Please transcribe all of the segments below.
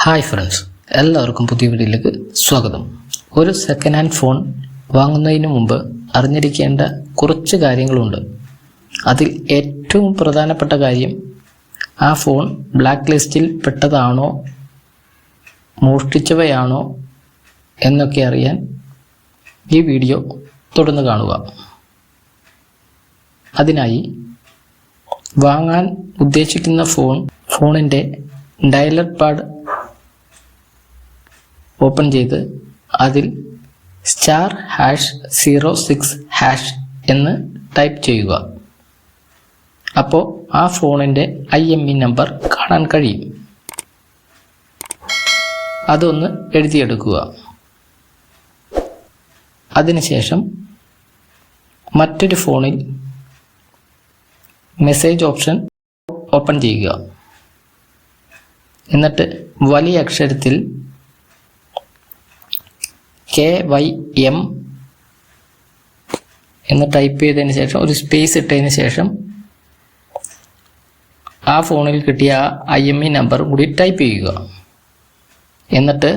Hi friends, എല്ലാവർക്കും പുതിയ വീഡിയോയിലേക്ക് സ്വാഗതം. ഒരു സെക്കൻഡ് ഹാൻഡ് ഫോൺ വാങ്ങുന്നതിന് മുമ്പ് അറിഞ്ഞിരിക്കേണ്ട കുറച്ച് കാര്യങ്ങളുണ്ട്. അതിൽ ഏറ്റവും പ്രധാനപ്പെട്ട കാര്യം ആ ഫോൺ ബ്ലാക്ക് ലിസ്റ്റിൽ പെട്ടതാണോ, മോഷ്ടിച്ചവയാണോ എന്നൊക്കെ അറിയാൻ ഈ വീഡിയോ തുടർന്ന് കാണുക. അതിനായി വാങ്ങാൻ ഉദ്ദേശിക്കുന്ന ഫോണിൻ്റെ ഡയലർ പാഡ് ഓപ്പൺ ചെയ്ത് അതിൽ *#06# എന്ന് ടൈപ്പ് ചെയ്യുക. അപ്പോൾ ആ ഫോണിൻ്റെ IMEI നമ്പർ കാണാൻ കഴിയും. അതൊന്ന് എഴുതിയെടുക്കുക. അതിനുശേഷം മറ്റൊരു ഫോണിൽ മെസ്സേജ് ഓപ്ഷൻ ഓപ്പൺ ചെയ്യുക. എന്നിട്ട് വലിയ അക്ഷരത്തിൽ KYM എന്ന് ടൈപ്പ് ചെയ്തതിന് ശേഷം ഒരു സ്പേസ് ഇട്ടതിന് ശേഷം ആ ഫോണിൽ കിട്ടിയ ആ IMEI നമ്പർ കൂടി ടൈപ്പ് ചെയ്യുക. എന്നിട്ട്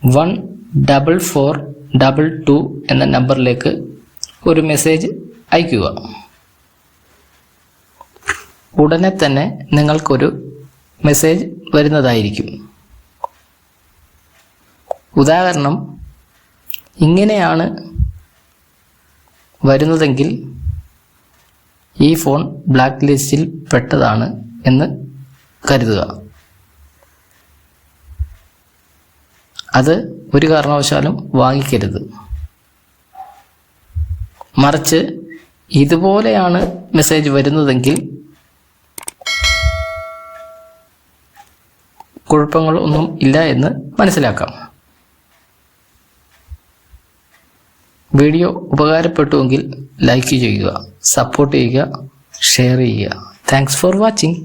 14422 എന്ന നമ്പറിലേക്ക് ഒരു മെസ്സേജ് അയക്കുക. ഉടനെ തന്നെ നിങ്ങൾക്കൊരു മെസ്സേജ് വരുന്നതായിരിക്കും. ഉദാഹരണം, ഇങ്ങനെയാണ് വരുന്നതെങ്കിൽ ഈ ഫോൺ ബ്ലാക്ക് ലിസ്റ്റിൽ പെട്ടതാണ് എന്ന് കരുതുക. അത് ഒരു കാരണവശാലും വാങ്ങിക്കരുത്. മറിച്ച് ഇതുപോലെയാണ് മെസ്സേജ് വരുന്നതെങ്കിൽ കുഴപ്പങ്ങളൊന്നും ഇല്ല എന്ന് മനസ്സിലാക്കാം. വീഡിയോ ഉപകാരപ്പെട്ടുവെങ്കിൽ ലൈക്ക് ചെയ്യുക, സപ്പോർട്ട് ചെയ്യുക, ഷെയർ ചെയ്യുക. Thanks for watching.